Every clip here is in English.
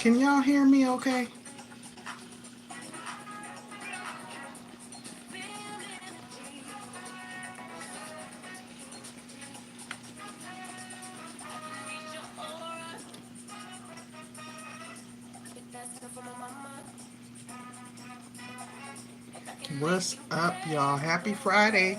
Can y'all hear me okay? What's up, y'all? Happy Friday.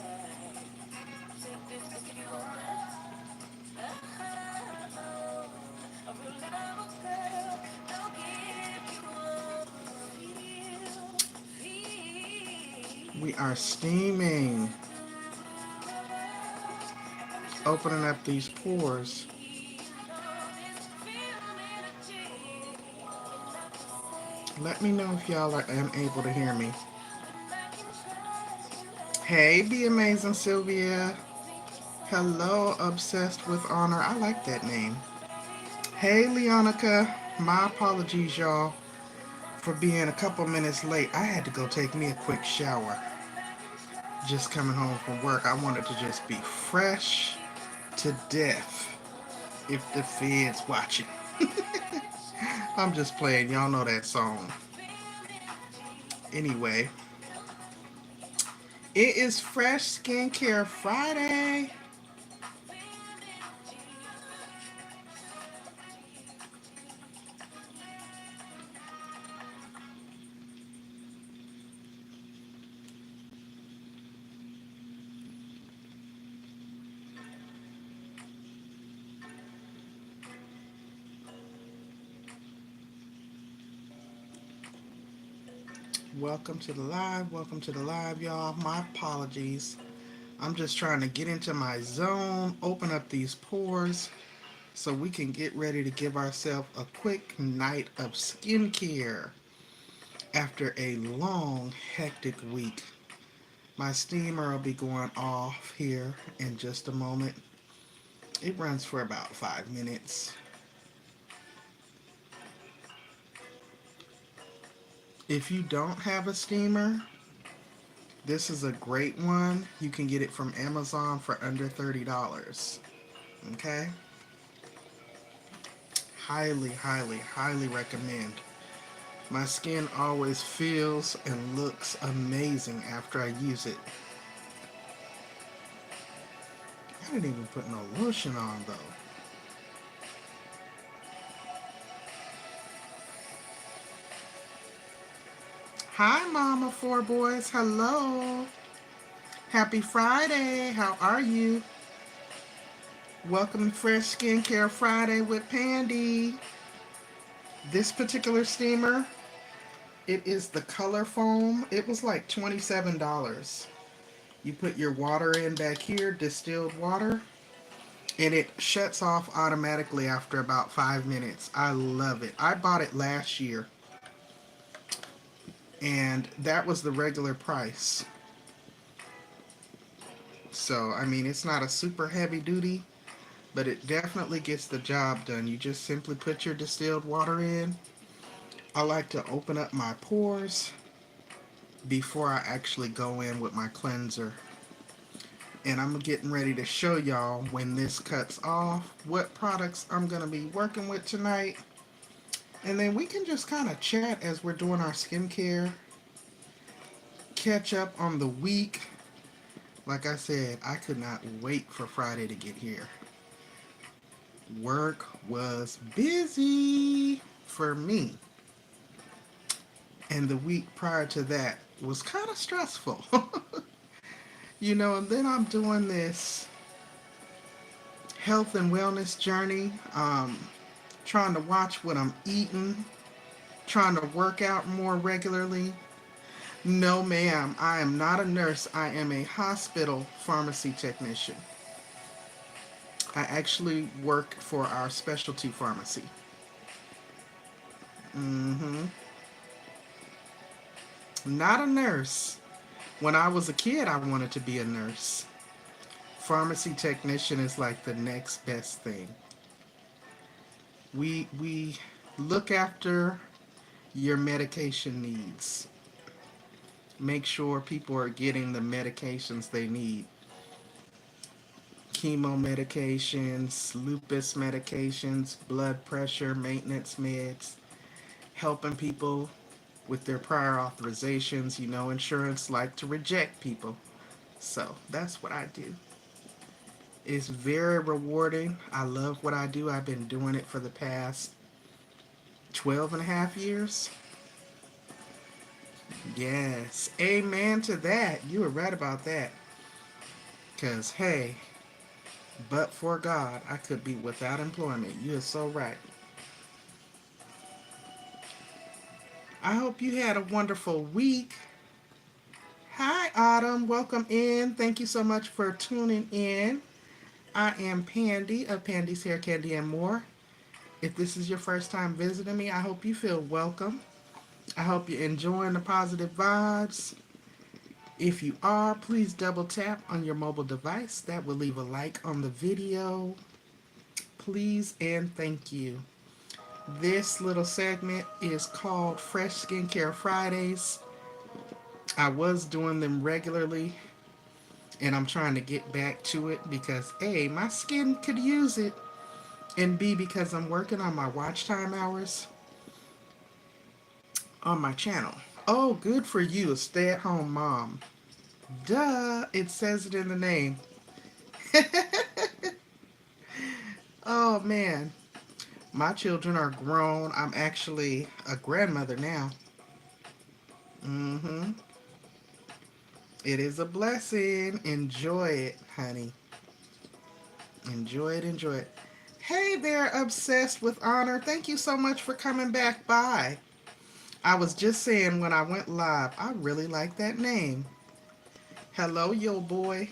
We are steaming, opening up these pores. Let me know if y'all are unable to hear me. Hey, Be Amazing Sylvia. Hello, Obsessed with Honor. I like that name. Hey, Leonica. My apologies, y'all, for being a couple minutes late. I had to go take me a quick shower. Just coming home from work. I wanted to just be fresh to death if the feds watching. I'm just playing. Y'all know that song. Anyway, it is Fresh Skincare Friday. Welcome to the live. Welcome to the live, y'all. My apologies. I'm just trying to get into my zone, open up these pores so we can get ready to give ourselves a quick night of skincare after a long, hectic week. My steamer will be going off here in just a moment. It runs for about 5 minutes. If you don't have a steamer, this is a great one. You can get it from Amazon for under $30. Okay? Highly, highly, highly recommend. My skin always feels and looks amazing after I use it. I didn't even put no lotion on though. Hi, Mama Four Boys. Hello. Happy Friday. How are you? Welcome to Fresh Skincare Friday with Pandi. This particular steamer, it is the color foam. It was like $27. You put your water in back here, distilled water, and it shuts off automatically after about 5 minutes. I love it. I bought it last year, and that was the regular price. So, I mean, it's not a super heavy duty, but it definitely gets the job done. You just simply put your distilled water in. I like to open up my pores before I actually go in with my cleanser. And I'm getting ready to show y'all when this cuts off what products I'm going to be working with tonight. And then we can just kind of chat as we're doing our skincare, catch up on the week. Like I said, I could not wait for Friday to get here. Work was busy for me. And the week prior to that was kind of stressful. And then I'm doing this health and wellness journey, trying to watch what I'm eating, trying to work out more regularly. No, ma'am, I am not a nurse. I am a hospital pharmacy technician. I actually work for our specialty pharmacy. hmm Not a nurse. When I was a kid, I wanted to be a nurse. Pharmacy technician is like the next best thing. We look after your medication needs. Make sure people are getting the medications they need. Chemo medications, lupus medications, blood pressure maintenance meds. helping people with their prior authorizations. You know, insurance like to reject people. So that's what I do. It's very rewarding. I love what I do. I've been doing it for the past 12 and a half years. Yes. Amen to that. You were right about that. Because, hey, but for God, I could be without employment. You are so right. I hope you had a wonderful week. Hi, Autumn. Welcome in. Thank you so much for tuning in. I am Pandi of Pandi's Hair Candy and More. If this is your first time visiting me, I hope you feel welcome. I hope you're enjoying the positive vibes. If you are, please double tap on your mobile device. That will leave a like on the video. Please and thank you. This little segment is called Fresh Skincare Fridays. I was doing them regularly and I'm trying to get back to it because A, my skin could use it, and B, because I'm working on my watch time hours on my channel. Oh, good for you, a stay at home mom. Duh, it says it in the name. Oh man, my children are grown. I'm actually a grandmother now. Mm-hmm. It is a blessing. Enjoy it, honey. Enjoy it, enjoy it. Hey there, Obsessed with Honor. Thank you so much for coming back by. I was just saying when I went live, I really like that name. Hello, yo boy.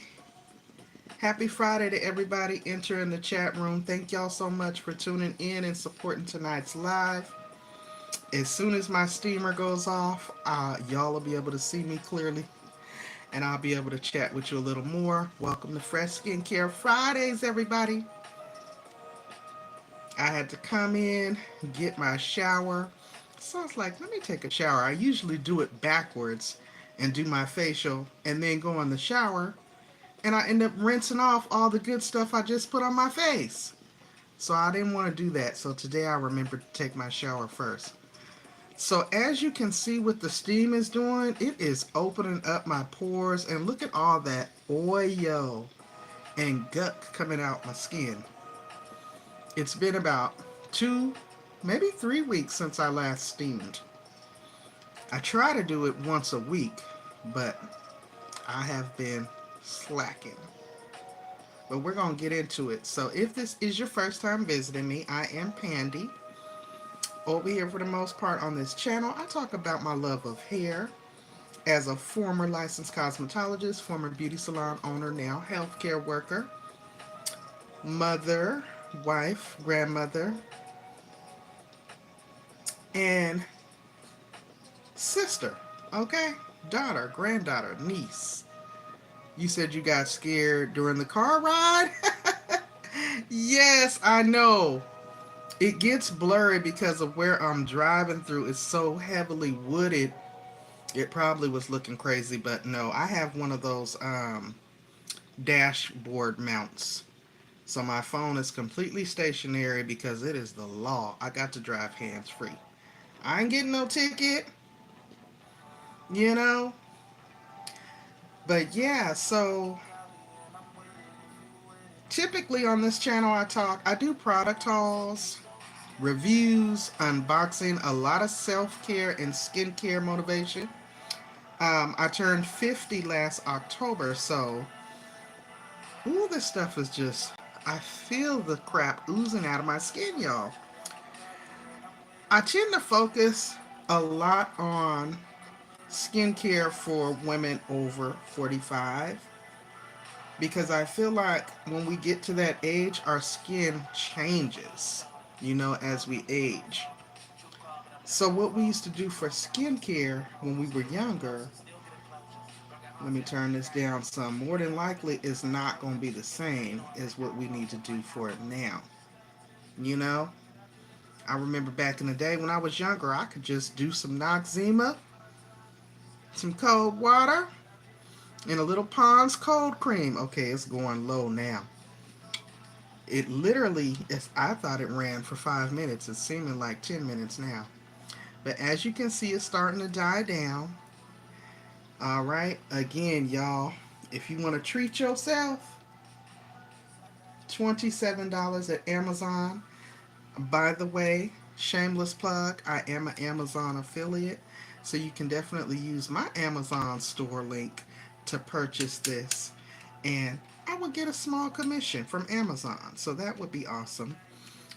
Happy Friday to everybody entering the chat room. Thank y'all so much for tuning in and supporting tonight's live. As soon as my steamer goes off, y'all will be able to see me clearly and I'll be able to chat with you a little more. Welcome to Fresh Skincare Fridays, everybody. I had to come in, get my shower. So I was like, let me take a shower. I usually do it backwards and do my facial and then go in the shower. And I end up rinsing off all the good stuff I just put on my face. So I didn't want to do that. So today I remembered to take my shower first. So as you can see what the steam is doing, it is opening up my pores. And look at all that oil and guck coming out my skin. It's been about 2, maybe 3 weeks since I last steamed. I try to do it once a week, but I have been slacking. But we're going to get into it. So if this is your first time visiting me, I am Pandi. Over here for the most part on this channel, I talk about my love of hair. As a former licensed cosmetologist, former beauty salon owner, now healthcare worker, mother, wife, grandmother, and sister, okay? Daughter, granddaughter, niece. You said you got scared during the car ride? Yes, I know. It gets blurry because of where I'm driving through. It's so heavily wooded. It probably was looking crazy, but no, I have one of those dashboard mounts. So my phone is completely stationary because it is the law. I got to drive hands free. I ain't getting no ticket, you know? But yeah, so typically on this channel I do product hauls, reviews, unboxing, a lot of self-care and skincare motivation. I turned 50 last October, so ooh, this stuff is just, I feel the crap oozing out of my skin, y'all. I tend to focus a lot on skincare for women over 45 because I feel like when we get to that age, our skin changes, you know, as we age. So what we used to do for skincare when we were younger, let me turn this down some, more than likely is not going to be the same as what we need to do for it now. You know, I remember back in the day when I was younger, I could just do some Noxzema, some cold water, and a little Pond's cold cream. Okay, it's going low now. It literally, I thought it ran for 5 minutes. It's seeming like 10 minutes now. But as you can see, it's starting to die down. All right. Again, y'all, if you want to treat yourself, $27 at Amazon. By the way, shameless plug, I am an Amazon affiliate, so you can definitely use my Amazon store link to purchase this. And I would get a small commission from Amazon, so that would be awesome.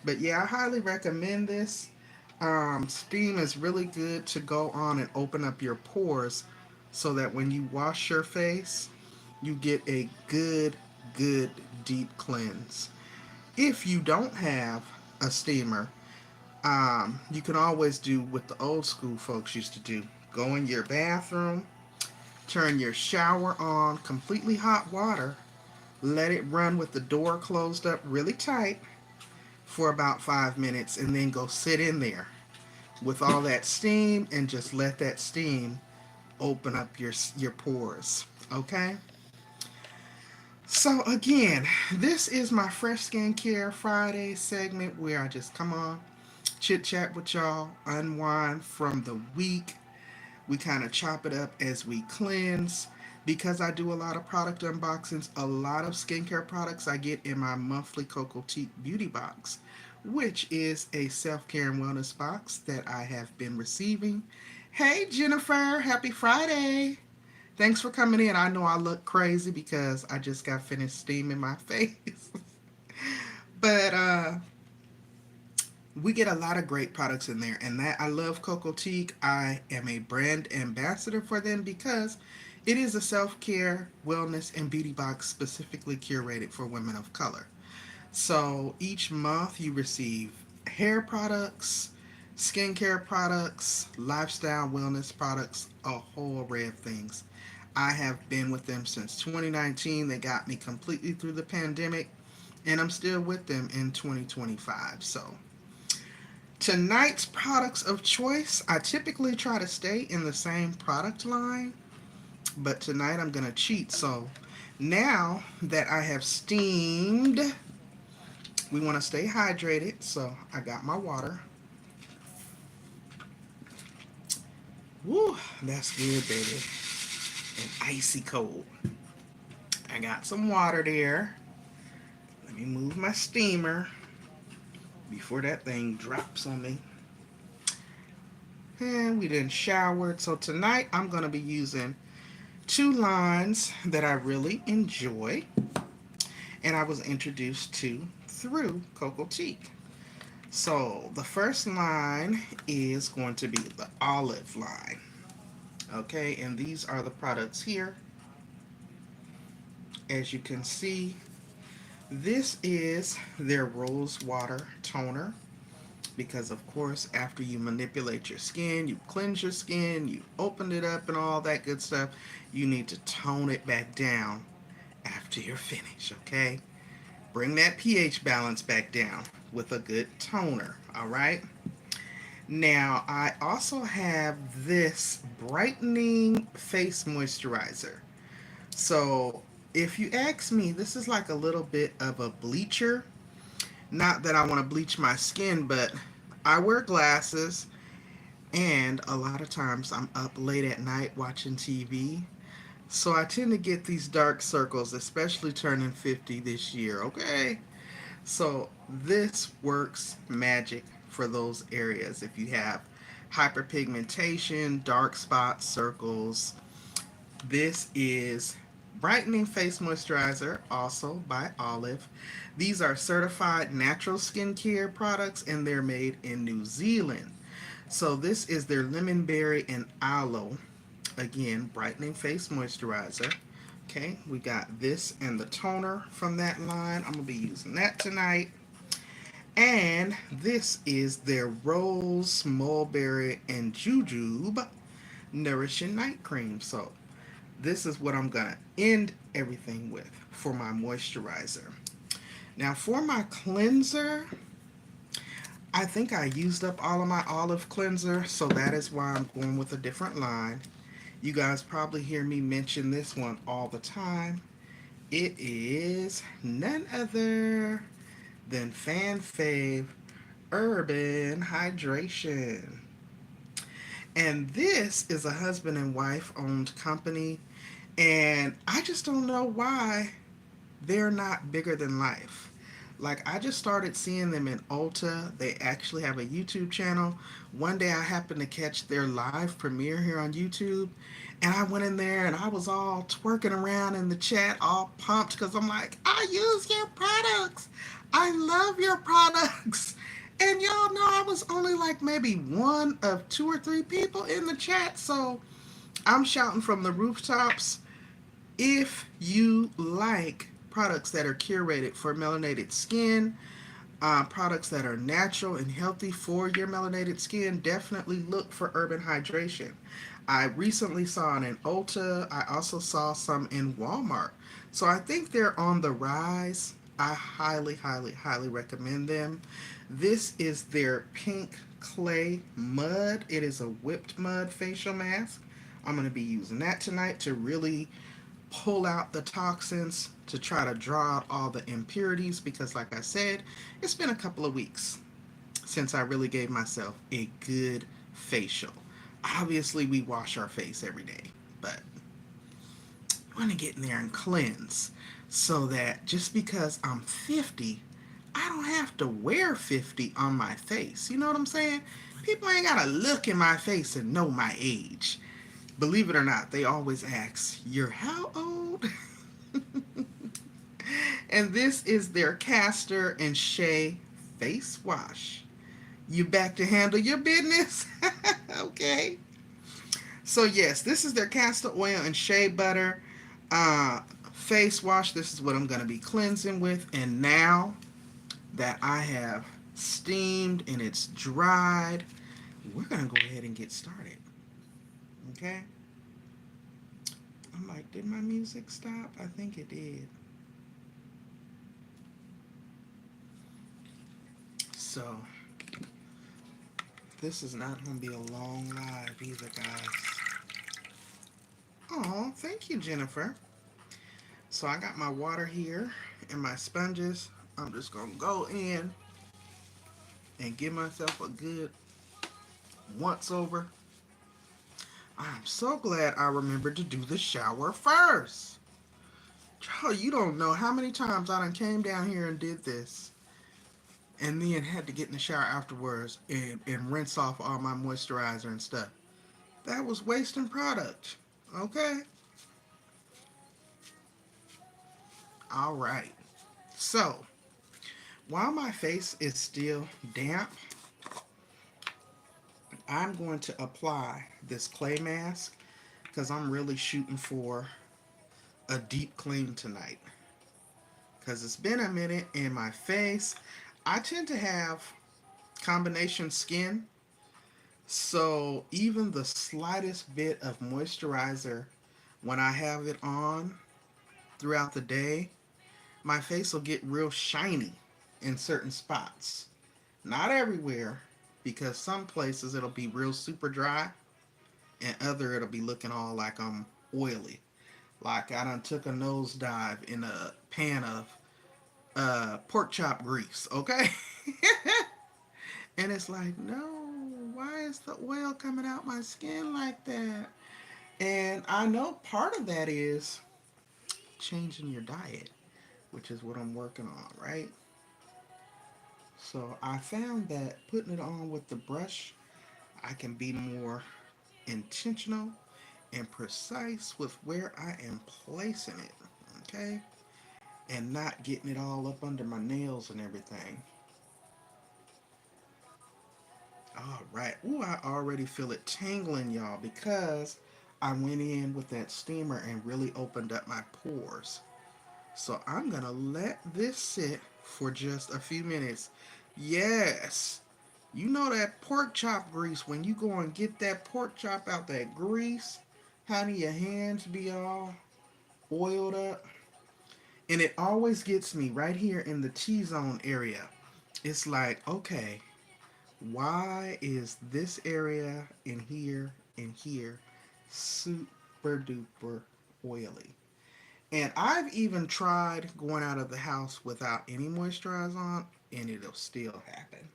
But yeah, I highly recommend this. Steam is really good to go on and open up your pores so that when you wash your face, you get a good, deep cleanse. If you don't have a steamer, you can always do what the old school folks used to do. Go in your bathroom, turn your shower on completely hot water, let it run with the door closed up really tight for about 5 minutes, and then go sit in there with all that steam and just let that steam open up your pores. Okay? So again, this is my Fresh Skincare Friday segment where I just come on, chit chat with y'all, unwind from the week. We kind of chop it up as we cleanse. Because I do a lot of product unboxings, a lot of skincare products I get in my monthly Cocoa Tea Beauty Box, which is a self care and wellness box that I have been receiving. Hey Jennifer, happy Friday! Thanks for coming in. I know I look crazy because I just got finished steaming my face. But we get a lot of great products in there, and that I love Cocotique. I am a brand ambassador for them because it is a self-care, wellness, and beauty box specifically curated for women of color. So each month you receive hair products, skincare products, lifestyle wellness products, a whole array of things. I have been with them since 2019. They got me completely through the pandemic, and I'm still with them in 2025. So tonight's products of choice, I typically try to stay in the same product line, but tonight I'm going to cheat. So now that I have steamed, we want to stay hydrated. So I got my water. Woo, that's good, baby. And icy cold. I got some water there. Let me move my steamer before that thing drops on me. And we done showered. So tonight I'm going to be using two lines that I really enjoy and I was introduced to through Cocotique. So the first line is going to be the olive line. Okay, and these are the products here. As you can see, this is their rose water toner because of course after you manipulate your skin, you cleanse your skin, you open it up and all that good stuff, you need to tone it back down after you're finished, okay? Bring that pH balance back down with a good toner, all right? Now, I also have this brightening face moisturizer. So, if you ask me, this is like a little bit of a bleacher. Not that I want to bleach my skin, but I wear glasses, and a lot of times I'm up late at night watching TV. So I tend to get these dark circles, especially turning 50 this year, okay? So this works magic for those areas. If you have hyperpigmentation, dark spots, circles, this is Brightening Face Moisturizer, also by Olive. These are certified natural skincare products and they're made in New Zealand. So this is their lemon berry and aloe. Again, brightening face moisturizer. Okay, we got this and the toner from that line. I'm going to be using that tonight. And this is their rose, mulberry, and jujube nourishing night cream. So this is what I'm going to end everything with for my moisturizer. Now for my cleanser, I think I used up all of my olive cleanser, so that is why I'm going with a different line. You guys probably hear me mention this one all the time. It is none other than fan fave Urban Hydration. And this is a husband and wife owned company. And I just don't know why they're not bigger than life. Like, I just started seeing them in Ulta. They actually have a YouTube channel. One day I happened to catch their live premiere here on YouTube, and I went in there and I was all twerking around in the chat, all pumped because I'm like, I use your products. I love your products. And y'all know I was only like maybe one of two or three people in the chat, so I'm shouting from the rooftops. If you like products that are curated for melanated skin, products that are natural and healthy for your melanated skin, definitely look for Urban Hydration. I recently saw it in Ulta. I also saw some in Walmart. So I think they're on the rise. I highly, highly, highly recommend them. This is their pink clay mud. It is a whipped mud facial mask. I'm going to be using that tonight to really pull out the toxins, to try to draw out all the impurities, because like I said, it's been a couple of weeks since I really gave myself a good facial. Obviously we wash our face every day, but I want to get in there and cleanse, so that just because I'm 50, I don't have to wear 50 on my face. You know what I'm saying? People ain't gotta look in my face and know my age. Believe it or not, they always ask, "You're how old?" And this is their castor and shea face wash. You back to handle your business? Okay. So yes, this is their castor oil and shea butter uh, face wash. This is what I'm going to be cleansing with. And now that I have steamed and it's dried, we're going to go ahead and get started. Okay. I'm like, did my music stop? I think it did. So this is not going to be a long live either, guys. Oh, thank you, Jennifer. So I got my water here and my sponges. I'm just going to go in and give myself a good once over. I'm so glad I remembered to do the shower first. Charlie, you don't know how many times I done came down here and did this, and then had to get in the shower afterwards and rinse off all my moisturizer and stuff. That was wasting product. Okay? Alright. So, while my face is still damp, I'm going to apply this clay mask because I'm really shooting for a deep clean tonight. Because it's been a minute in my face. I tend to have combination skin, so even the slightest bit of moisturizer when I have it on throughout the day, my face will get real shiny in certain spots. Not everywhere, because some places it'll be real super dry, and other it'll be looking all like I'm oily. Like I done took a nosedive in a pan of pork chop grease, okay? And it's like, no, why is the oil coming out my skin like that? And I know part of that is changing your diet, which is what I'm working on, right? So I found that putting it on with the brush, I can be more intentional and precise with where I am placing it, okay? And not getting it all up under my nails and everything. All right. Ooh, I already feel it tingling, y'all, because I went in with that steamer and really opened up my pores. So I'm going to let this sit for just a few minutes. Yes. You know that pork chop grease, when you go and get that pork chop out that grease, how do your hands be all oiled up? And it always gets me right here in the T-zone area. It's like, okay, why is this area in here super duper oily? And I've even tried going out of the house without any moisturizer on, and it'll still happen.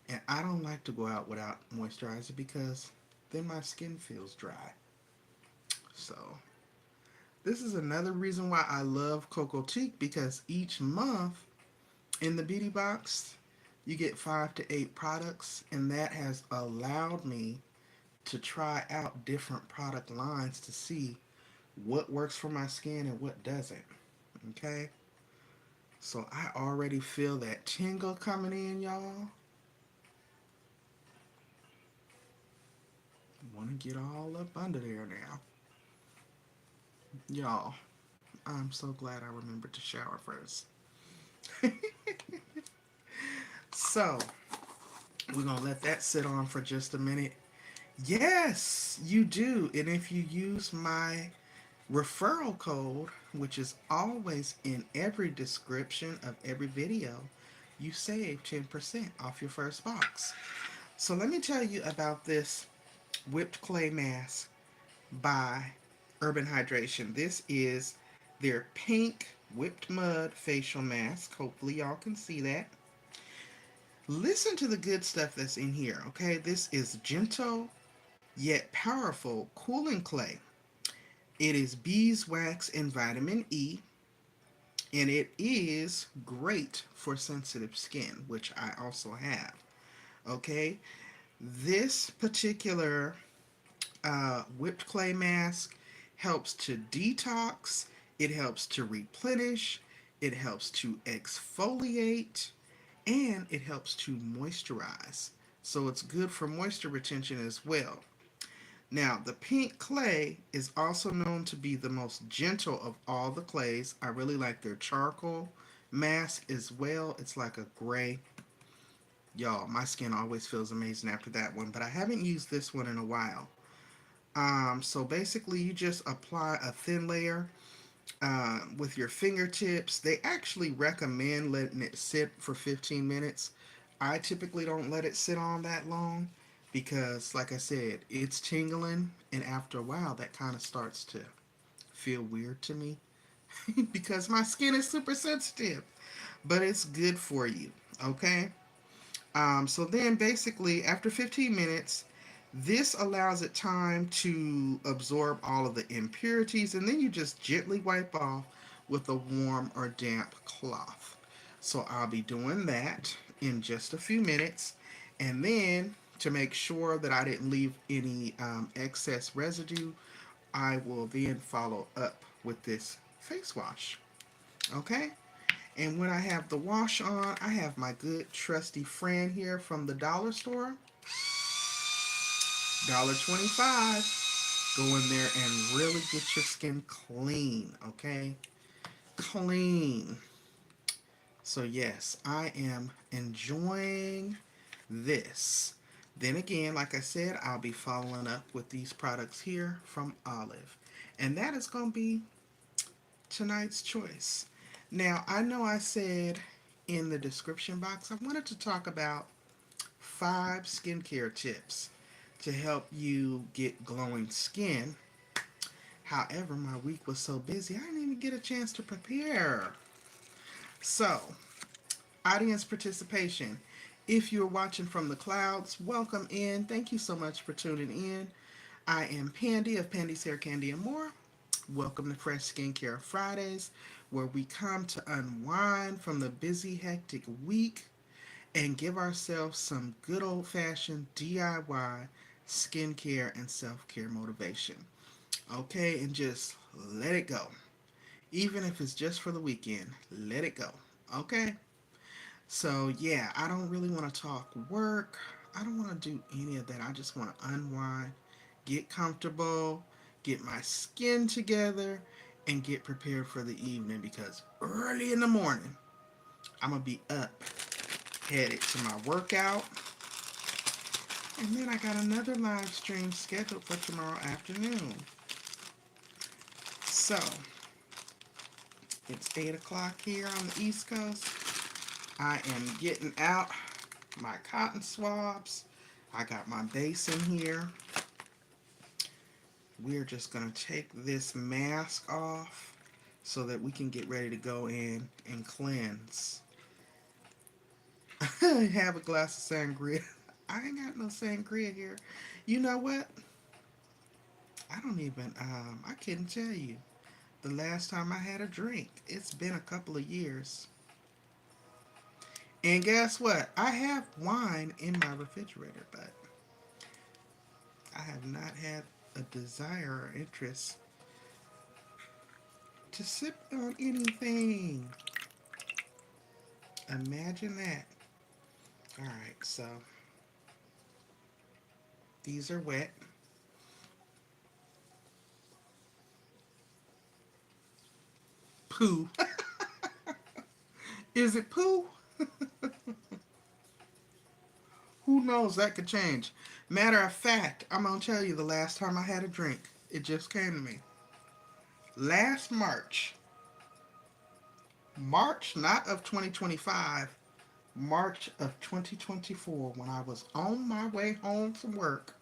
And I don't like to go out without moisturizer because then my skin feels dry. So this is another reason why I love Cocotique, because each month in the beauty box you get 5 to 8 products, and that has allowed me to try out different product lines to see what works for my skin and what doesn't. Okay, so I already feel that tingle coming in, y'all. Want to get all up under there now, y'all. I'm so glad I remembered to shower first. So we're gonna let that sit on for just a minute. Yes, you do. And if you use my referral code, which is always in every description of every video, you save 10% off your first box. So let me tell you about this whipped clay mask by Urban Hydration. This is their pink whipped mud facial mask. Hopefully y'all can see that. Listen to the good stuff that's in here, okay? This is gentle yet powerful cooling clay. It is beeswax and vitamin E, and it is great for sensitive skin, which I also have. Okay, this particular whipped clay mask helps to detox, it helps to replenish, it helps to exfoliate, and it helps to moisturize. So it's good for moisture retention as well. Now, the pink clay is also known to be the most gentle of all the clays. I really like their charcoal mask as well. It's like a gray. Y'all, my skin always feels amazing after that one, but I haven't used this one in a while. So basically, you just apply a thin layer with your fingertips. They actually recommend letting it sit for 15 minutes. I typically don't let it sit on that long because, like I said, it's tingling, and after a while, that kind of starts to feel weird to me because my skin is super sensitive. But it's good for you, okay? So then basically, after 15 minutes, this allows it time to absorb all of the impurities, and then you just gently wipe off with a warm or damp cloth. So I'll be doing that in just a few minutes, and then to make sure that I didn't leave any excess residue, I will then follow up with this face wash. Okay? And when I have the wash on, I have my good trusty friend here from the dollar store. $1.25. Go in there and really get your skin clean, okay? Clean. So yes, I am enjoying this. Then again, like I said, I'll be following up with these products here from Olive. And that is going to be tonight's choice. Now, I know I said in the description box, I wanted to talk about 5 skincare tips to help you get glowing skin. However, my week was so busy, I didn't even get a chance to prepare. So, audience participation. If you're watching from the clouds, welcome in. Thank you so much for tuning in. I am Pandi of Pandi's Hair Candy and More. Welcome to Fresh Skincare Fridays, where we come to unwind from the busy, hectic week and give ourselves some good old fashioned DIY skincare and self care motivation. Okay, and just let it go. Even if it's just for the weekend, let it go. Okay? So, yeah, I don't really want to talk work. I don't want to do any of that. I just want to unwind, get comfortable, get my skin together, and get prepared for the evening because early in the morning, I'm going to be up, headed to my workout. And then I got another live stream scheduled for tomorrow afternoon. So, it's 8 o'clock here on the East Coast. I am getting out my cotton swabs. I got my basin here. We're just going to take this mask off so that we can get ready to go in and cleanse. Have a glass of sangria. I ain't got no sangria here. You know what? I don't even, I couldn't tell you the last time I had a drink. It's been a couple of years. And guess what? I have wine in my refrigerator, but I have not had a desire or interest to sip on anything. Imagine that. All right, so these are wet. Poo. Is it poo? Who knows? That could change. Matter of fact, I'm going to tell you the last time I had a drink. It just came to me. Last March. March, not of 2025, March of 2024, when I was on my way home from work,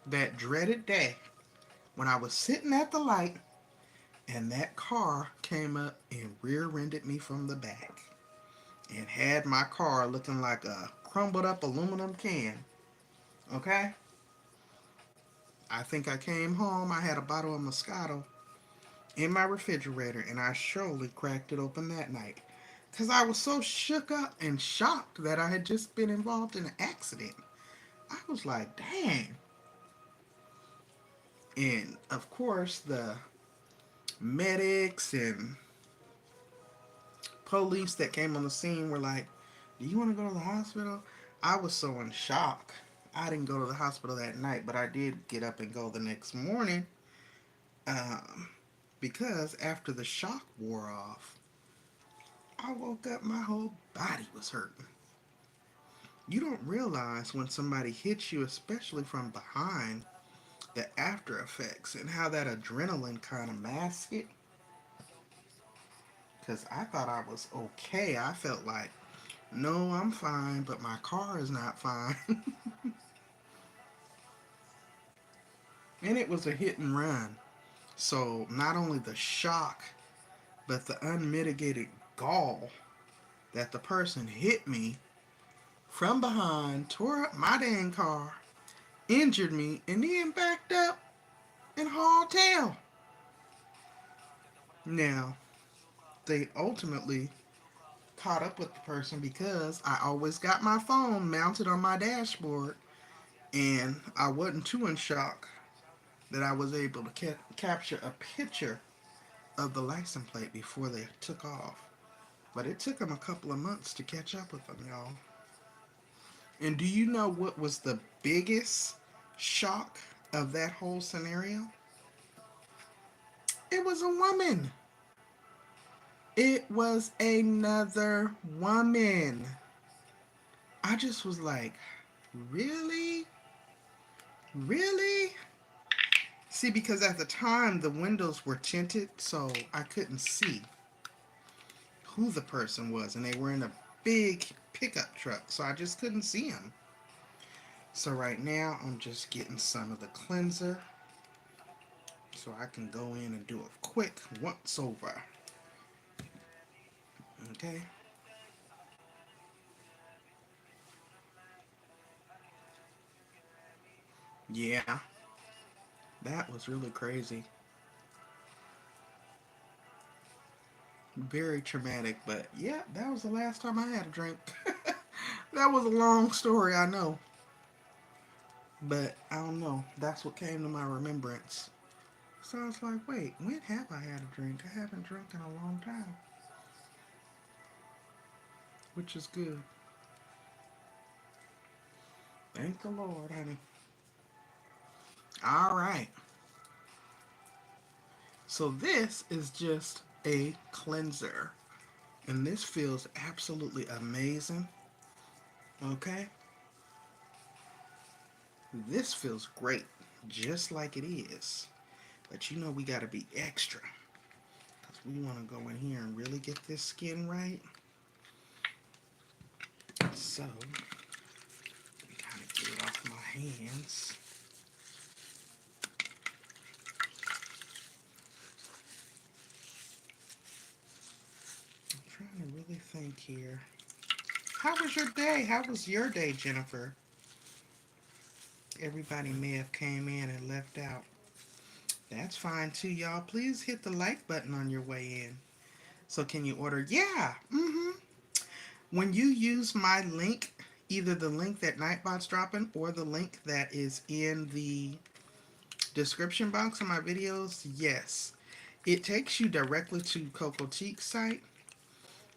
that dreaded day, when I was sitting at the light and that car came up and rear-ended me from the back and had my car looking like a crumbled up aluminum can. Okay? I think I came home, I had a bottle of Moscato in my refrigerator, and I surely cracked it open that night. Because I was so shook up and shocked that I had just been involved in an accident. I was like, dang. And of course, the medics and police that came on the scene were like, do you want to go to the hospital? I was so in shock. I didn't go to the hospital that night, but I did get up and go the next morning, um, because after the shock wore off, I woke up, my whole body was hurting. You don't realize when somebody hits you, especially from behind, the after effects and how that adrenaline kind of masks it. Because I thought I was okay. I felt like, no, I'm fine, but my car is not fine. And it was a hit and run. So not only the shock, but the unmitigated gall that the person hit me from behind, tore up my dang car, injured me, and then backed up and hauled tail. Now, they ultimately caught up with the person because I always got my phone mounted on my dashboard, and I wasn't too in shock that I was able to capture a picture of the license plate before they took off. But it took them a couple of months to catch up with them, y'all. And do you know what was the biggest shock of that whole scenario? It was a woman. It was another woman. I just was like, really? Really? See, because at the time the windows were tinted, so I couldn't see who the person was, and they were in a big pickup truck, so I just couldn't see them. So right now I'm just getting some of the cleanser so I can go in and do a quick once over. Okay? Yeah, that was really crazy. Very traumatic, but yeah, that was the last time I had a drink. That was a long story, I know. But I don't know. That's what came to my remembrance. So I was like, wait, when have I had a drink? I haven't drunk in a long time, which is good. Thank the Lord, honey. All right. So this is just a cleanser. And this feels absolutely amazing. Okay? This feels great, just like it is. But you know we got to be extra. Because we want to go in here and really get this skin right. So, kind of get it off my hands. I'm trying to really think here. How was your day? How was your day, Jennifer? Everybody may have came in and left out. That's fine too, y'all. Please hit the like button on your way in. So can you order? Yeah. When you use my link, either the link that Nightbot's dropping or the link that is in the description box of my videos, yes, it takes you directly to Coco Cheek's site,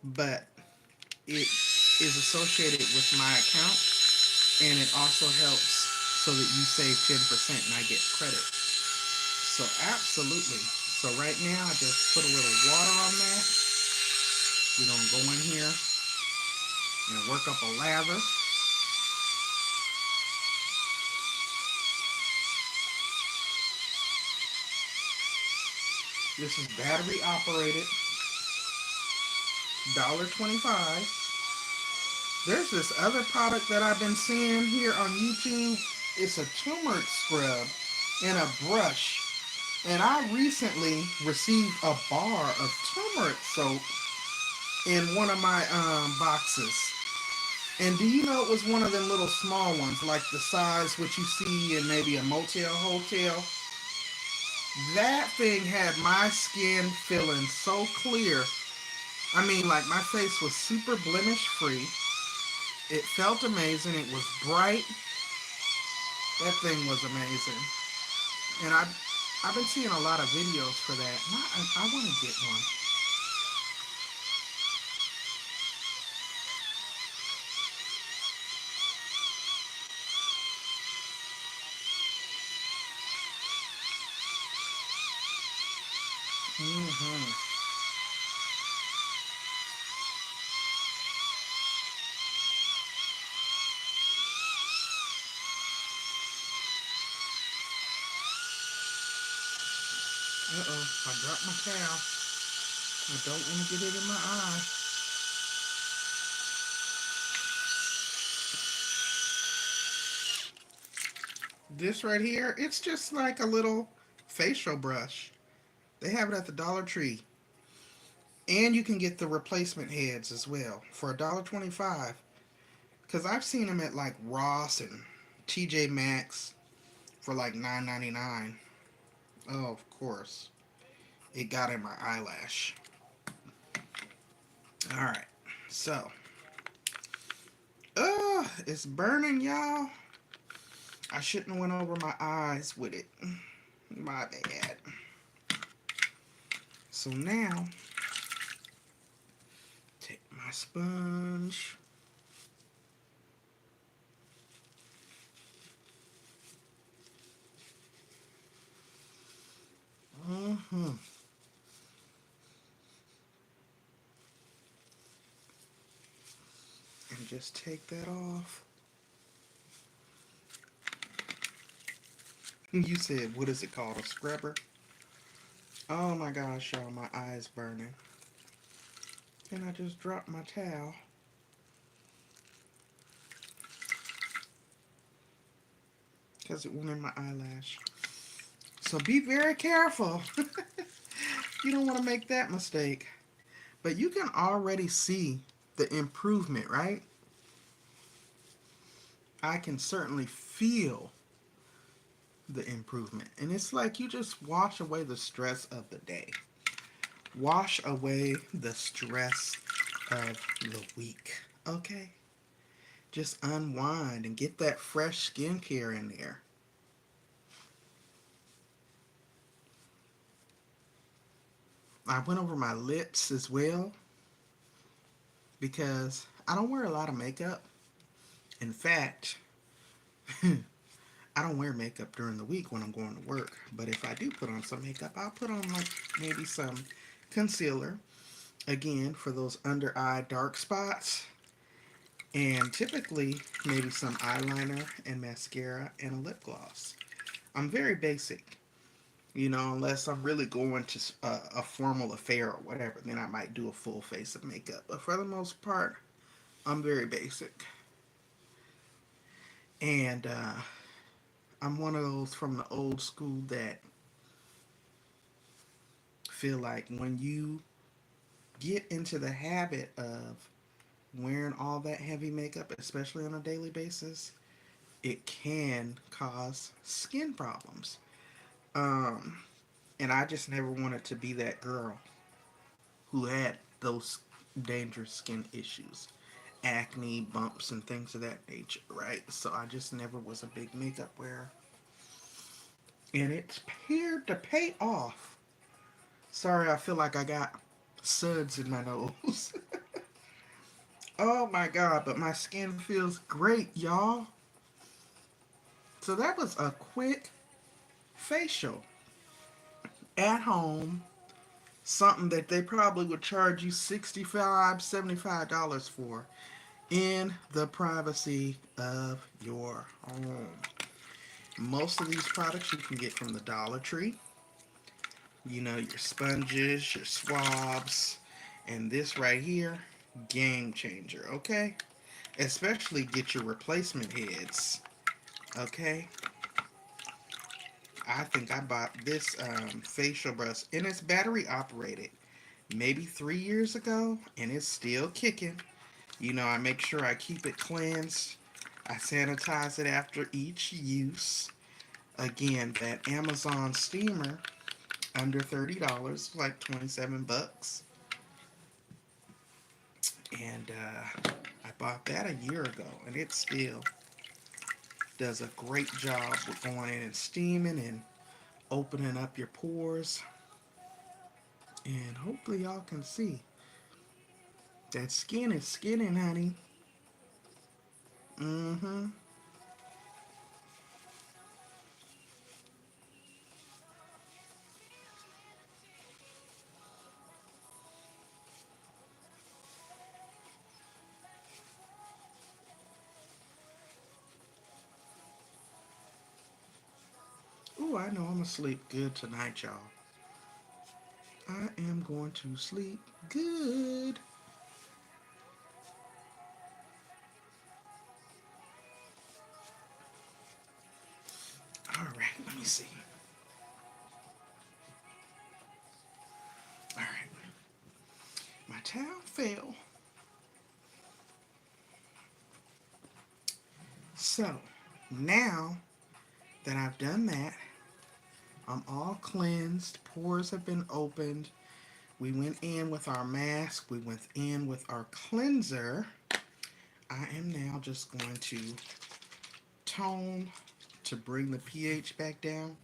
but it is associated with my account, and it also helps so that you save 10% and I get credit. So absolutely. So right now I just put a little water on that. We're gonna go in here and work up a lather. This is battery operated, $1.25. There's this other product that I've been seeing here on YouTube. It's a turmeric scrub and a brush. And I recently received a bar of turmeric soap in one of my boxes. And do you know it was one of them little small ones, like the size what you see in maybe a motel, hotel? That thing had my skin feeling so clear. I mean, like my face was super blemish free. It felt amazing. It was bright. That thing was amazing. And I've been seeing a lot of videos for that. And I want to get one. Mm-hmm. Uh-oh. I dropped my towel. I don't want to get it in my eye. This right here, it's just like a little facial brush. They have it at the Dollar Tree. And you can get the replacement heads as well for $1.25. Because I've seen them at like Ross and TJ Maxx for like $9.99. Oh, of course. It got in my eyelash. Alright. So. It's burning, y'all. I shouldn't have went over my eyes with it. My bad. So now, take my sponge. Mm-hmm. And just take that off. You said, what is it called? A scrubber? Oh my gosh, y'all, my eye's burning. And I just dropped my towel. Because it went in my eyelash. So be very careful. You don't want to make that mistake. But you can already see the improvement, right? I can certainly feel the improvement. And it's like you just wash away the stress of the day. Wash away the stress of the week. Okay? Just unwind and get that fresh skincare in there. I went over my lips as well because I don't wear a lot of makeup. In fact, I don't wear makeup during the week when I'm going to work. But if I do put on some makeup, I'll put on like maybe some concealer. Again, for those under eye dark spots. And typically, maybe some eyeliner and mascara and a lip gloss. I'm very basic. Unless I'm really going to a formal affair or whatever, then I might do a full face of makeup. But for the most part, I'm very basic. And I'm one of those from the old school that feel like when you get into the habit of wearing all that heavy makeup, especially on a daily basis, it can cause skin problems. Um, and I just never wanted to be that girl who had those dangerous skin issues, acne, bumps, and things of that nature, right? So I just never was a big makeup wearer. And it's appeared to pay off. Sorry, I feel like I got suds in my nose. Oh my god, but my skin feels great, y'all. So that was a quick facial at home, something that they probably would charge you $65, $75 for in the privacy of your home. Most of these products you can get from the Dollar Tree. You know, your sponges, your swabs, and this right here, game changer, okay? Especially get your replacement heads, okay? I think I bought this facial brush, and it's battery operated, maybe 3 years ago, and it's still kicking. You know, I make sure I keep it cleansed. I sanitize it after each use. Again, that Amazon steamer, under $30, like 27 bucks. And I bought that a year ago, and it still does a great job with going in and steaming and opening up your pores. And hopefully y'all can see that skin is skinning, honey. Mm-hmm. Ooh, I know I'm gonna sleep good tonight, y'all. I am going to sleep good. All right, let me see. All right, my towel fell. So now that I've done that, I'm all cleansed. Pores have been opened. We went in with our mask. We went in with our cleanser. I am now just going to tone to bring the pH back down.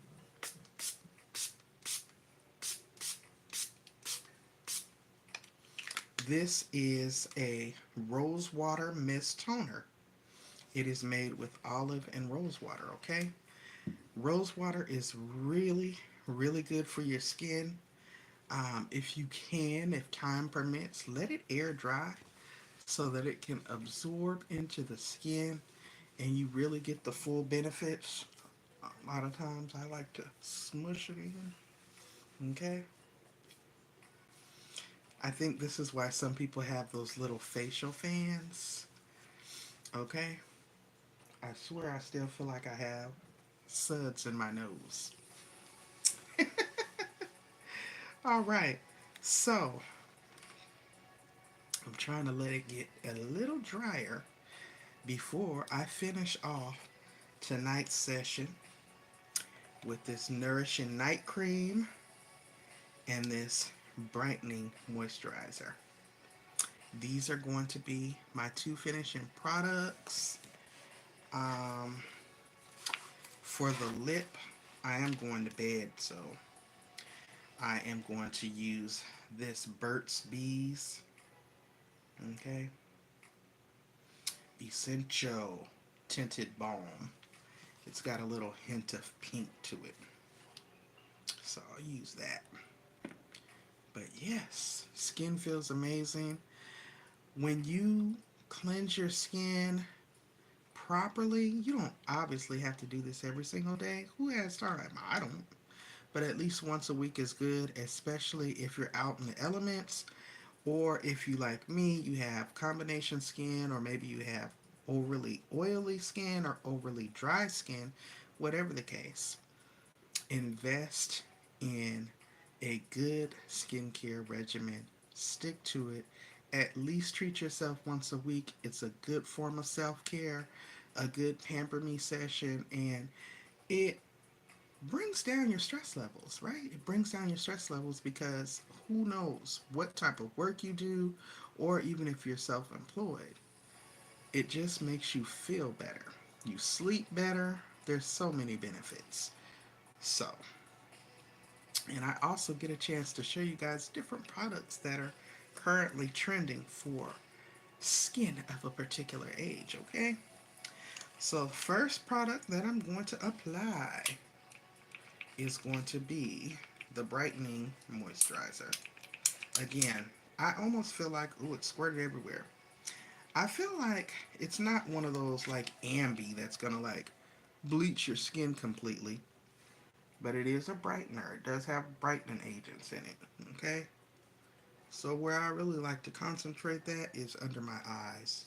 This is a rose water mist toner. It is made with olive and rose water, okay? Rose water is really, really good for your skin. If you can, if time permits, let it air dry so that it can absorb into the skin and you really get the full benefits. A lot of times I like to smush it in, okay? I think this is why some people have those little facial fans, okay? I swear I still feel like I have suds in my nose. All right, so I'm trying to let it get a little drier before I finish off tonight's session with this nourishing night cream and this brightening moisturizer. These are going to be my two finishing products. Um, for the lip, I am going to bed, so I am going to use this Burt's Bees, okay, Essential Tinted Balm. It's got a little hint of pink to it, so I'll use that. But yes, skin feels amazing. When you cleanse your skin properly, you don't obviously have to do this every single day. Who has time? I don't. But at least once a week is good, especially if you're out in the elements, or if you, like me, you have combination skin, or maybe you have overly oily skin or overly dry skin, whatever the case. Invest in a good skincare regimen. Stick to it. At least treat yourself once a week. It's a good form of self care. a good pamper me session, and it brings down your stress levels, right? It brings down your stress levels because who knows what type of work you do, or even if you're self employed, it just makes you feel better. You sleep better. There's so many benefits. So, and I also get a chance to show you guys different products that are currently trending for skin of a particular age, okay? So, first product that I'm going to apply is going to be the brightening moisturizer. Again, I almost feel like, ooh, it squirted everywhere. I feel like it's not one of those like Ambi that's gonna like bleach your skin completely, but it is a brightener. It does have brightening agents in it. Okay, so where I really like to concentrate that is under my eyes.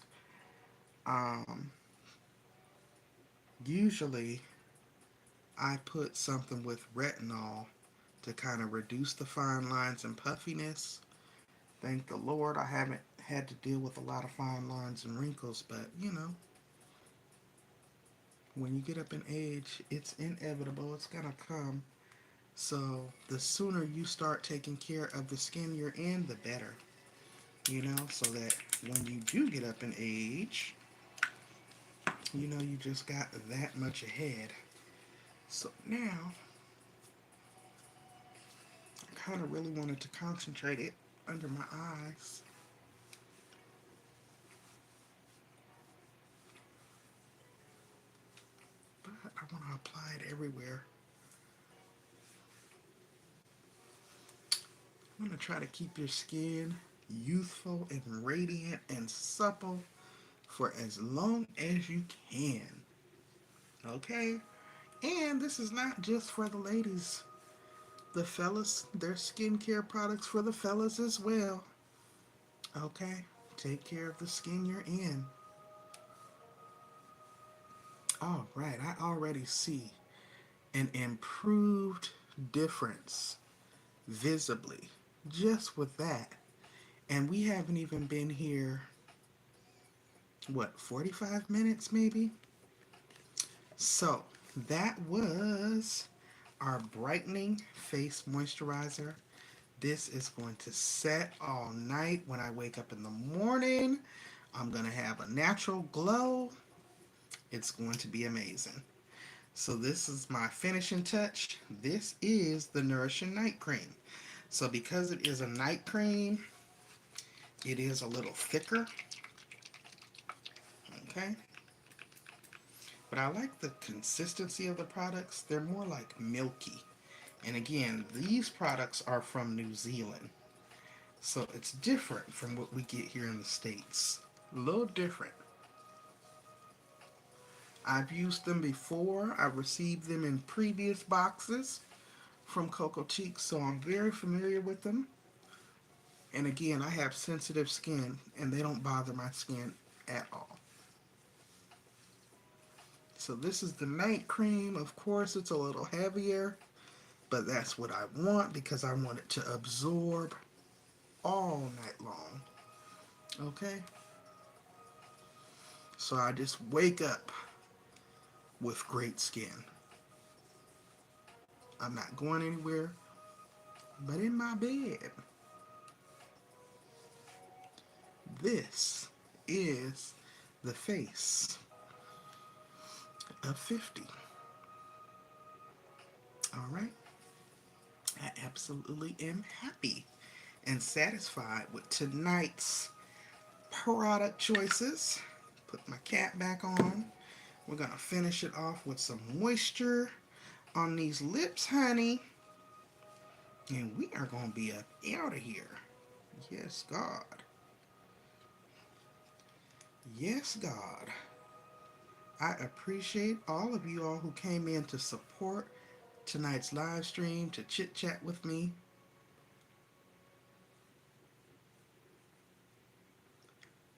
Um, Usually I put something with retinol to kind of reduce the fine lines and puffiness. Thank the Lord I haven't had to deal with a lot of fine lines and wrinkles, but you know, when you get up in age, it's inevitable. It's gonna come. So the sooner you start taking care of the skin you're in, the better. You know, so that when you do get up in age, you know you just got that much ahead. So now, I kind of really wanted to concentrate it under my eyes. But I want to apply it everywhere. I'm going to try to keep your skin youthful and radiant and supple for as long as you can. Okay? And this is not just for the ladies. The fellas, there's skincare products for the fellas as well. Okay? Take care of the skin you're in. All right, I already see an improved difference visibly just with that. And we haven't even been here, what, 45 minutes maybe? So, that was our brightening face moisturizer. This is going to set all night. When I wake up in the morning, I'm going to have a natural glow. It's going to be amazing. So this is my finishing touch. This is the Nourishing Night Cream. So because it is a night cream, it is a little thicker. Okay. But I like the consistency of the products. They're more like milky. And again, these products are from New Zealand. So it's different from what we get here in the States. A little different. I've used them before. I've received them in previous boxes from Coco Cheeks, so I'm very familiar with them. And again, I have sensitive skin, and they don't bother my skin at all. So this is the night cream. Of course, it's a little heavier, but that's what I want because I want it to absorb all night long. Okay? So I just wake up with great skin. I'm not going anywhere but in my bed. This is the face of 50. All right? I absolutely am happy and satisfied with tonight's product choices. Put my cap back on. We're going to finish it off with some moisture on these lips, honey. And we are going to be up out of here. Yes, God. Yes, God. I appreciate all of you all who came in to support tonight's live stream, to chit chat with me.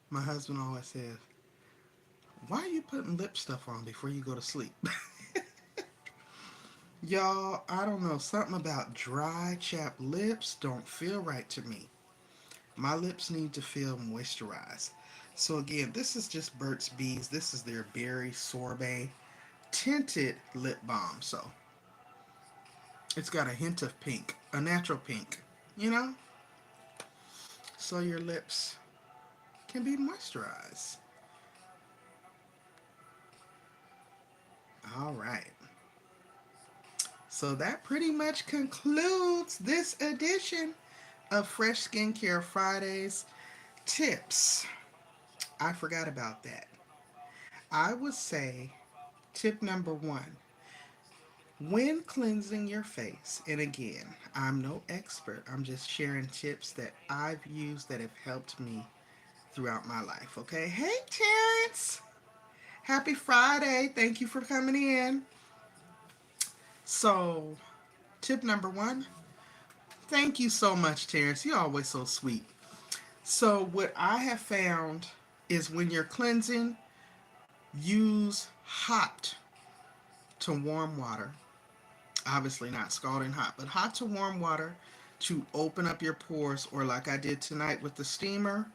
My husband always says, why are you putting lip stuff on before you go to sleep? Y'all, I don't know. Something about dry, chapped lips don't feel right to me. My lips need to feel moisturized. So again, this is just Burt's Bees. This is their berry sorbet tinted lip balm. So it's got a hint of pink, a natural pink, you know? So your lips can be moisturized. All right. So that pretty much concludes this edition of Fresh Skincare Fridays tips. I forgot about that. I would say tip number one, when cleansing your face, and again, I'm no expert, I'm just sharing tips that I've used that have helped me throughout my life, okay? Hey, Terrence! Happy Friday. Thank you for coming in. So, tip number one, thank you so much, Terrence. You're always so sweet. So, what I have found is when you're cleansing, use hot to warm water. Obviously, not scalding hot, but hot to warm water to open up your pores, or like I did tonight with the steamer,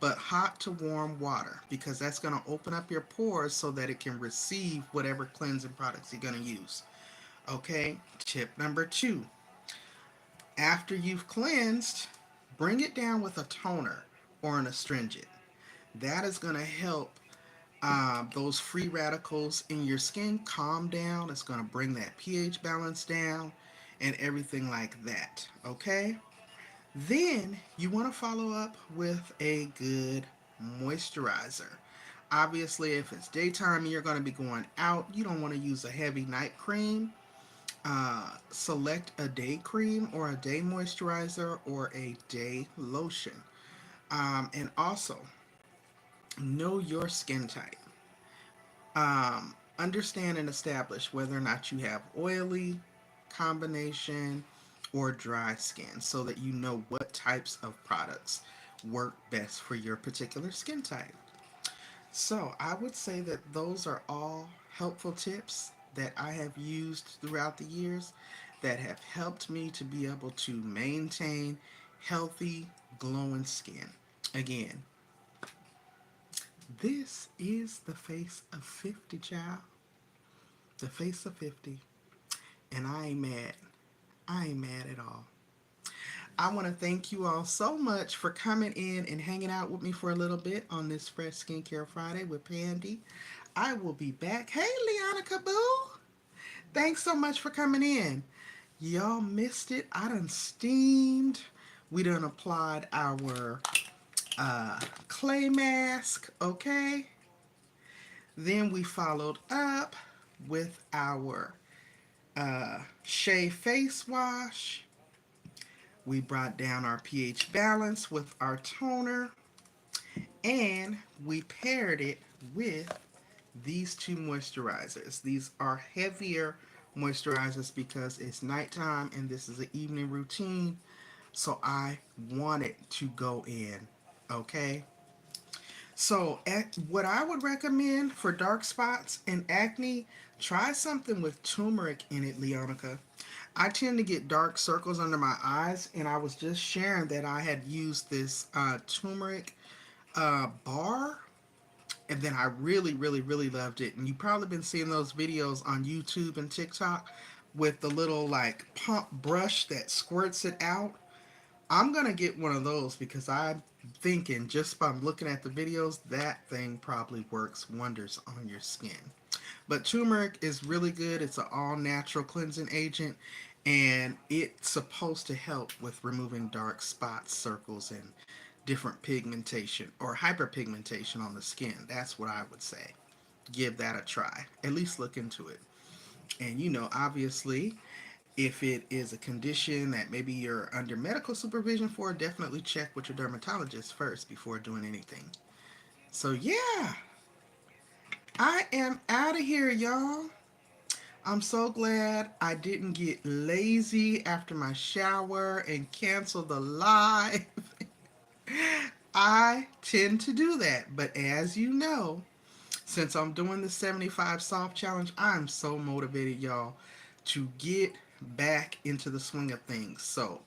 but hot to warm water because that's going to open up your pores so that it can receive whatever cleansing products you're going to use. Okay, tip number two, after you've cleansed, bring it down with a toner or an astringent. That is going to help those free radicals in your skin calm down. It's going to bring that pH balance down and everything like that. Okay? Then you want to follow up with a good moisturizer. Obviously, if it's daytime and you're going to be going out, you don't want to use a heavy night cream. Select a day cream or a day moisturizer or a day lotion. And also, know your skin type. Understand and establish whether or not you have oily, combination, or dry skin so that you know what types of products work best for your particular skin type. So, I would say that those are all helpful tips that I have used throughout the years that have helped me to be able to maintain healthy, glowing skin. Again, this is the face of 50, child. The face of 50. And I ain't mad. I ain't mad at all. I want to thank you all so much for coming in and hanging out with me for a little bit on this Fresh Skincare Friday with Pandi. I will be back. Hey, Liana Kaboo. Thanks so much for coming in. Y'all missed it. I done steamed. We done applied our clay mask, okay? Then we followed up with our Shea face wash. We brought down our pH balance with our toner, and we paired it with these two moisturizers. These are heavier moisturizers because it's nighttime and this is an evening routine. So I wanted to go in. Okay. So, what I would recommend for dark spots and acne, try something with turmeric in it, Leonica. I tend to get dark circles under my eyes, and I was just sharing that I had used this turmeric bar, and then I really, really, really loved it. And you've probably been seeing those videos on YouTube and TikTok with the little like pump brush that squirts it out. I'm gonna get one of those because I'm thinking just by looking at the videos that thing probably works wonders on your skin. But turmeric is really good. It's an all natural cleansing agent and it's supposed to help with removing dark spots, circles, and different pigmentation or hyperpigmentation on the skin. That's what I would say. Give that a try. At least look into it. And obviously, if it is a condition that maybe you're under medical supervision for, definitely check with your dermatologist first before doing anything. So, yeah, I am out of here, y'all. I'm so glad I didn't get lazy after my shower and cancel the live. I tend to do that, but as you know, since I'm doing the 75 soft challenge, I'm so motivated, y'all, to get back into the swing of things. So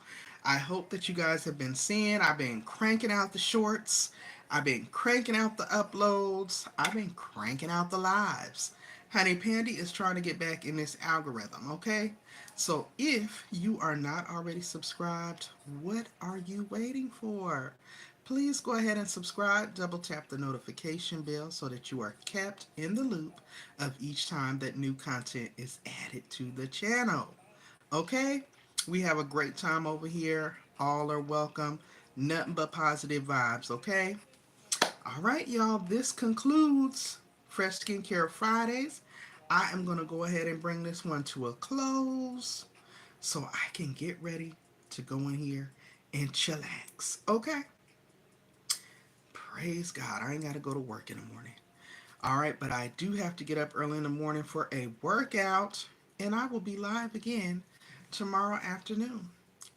I hope that you guys have been seeing. I've been cranking out the shorts. I've been cranking out the uploads. I've been cranking out the lives. Honey Pandi is trying to get back in this algorithm, okay? So if you are not already subscribed, what are you waiting for? Please go ahead and subscribe. Double tap the notification bell so that you are kept in the loop of each time that new content is added to the channel. Okay? We have a great time over here. All are welcome. Nothing but positive vibes, okay? All right, y'all, this concludes Fresh Skincare Fridays. I am going to go ahead and bring this one to a close so I can get ready to go in here and chillax. Okay? Praise God. I ain't got to go to work in the morning. All right, but I do have to get up early in the morning for a workout, and I will be live again tomorrow afternoon,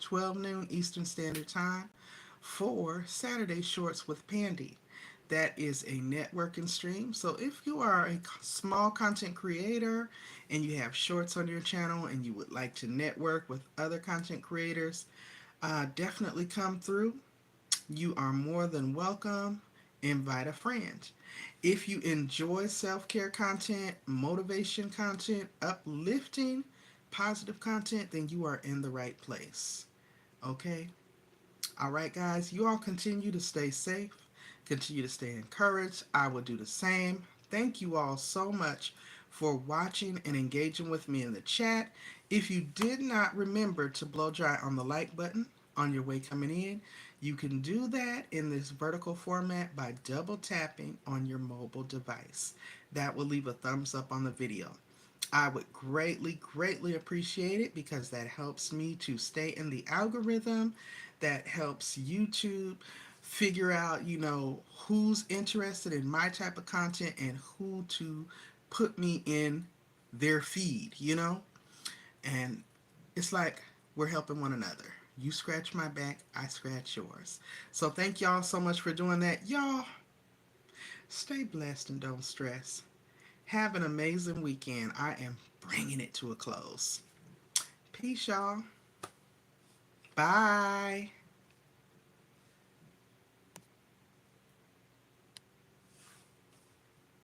12 noon Eastern Standard Time, for Saturday Shorts with Pandi. That is a networking stream. So if you are a small content creator and you have shorts on your channel and you would like to network with other content creators, definitely come through. You are more than welcome. Invite a friend. If you enjoy self care content, motivation content, uplifting, positive content, then you are in the right place. Okay? All right, guys, you all continue to stay safe, continue to stay encouraged. I will do the same. Thank you all so much for watching and engaging with me in the chat. If you did not remember to blow dry on the like button on your way coming in, you can do that in this vertical format by double tapping on your mobile device. That will leave a thumbs up on the video. I would greatly, greatly appreciate it because that helps me to stay in the algorithm. That helps YouTube figure out, who's interested in my type of content and who to put me in their feed. And it's like we're helping one another. You scratch my back, I scratch yours. So thank y'all so much for doing that. Y'all, stay blessed and don't stress. Have an amazing weekend. I am bringing it to a close. Peace, y'all. Bye.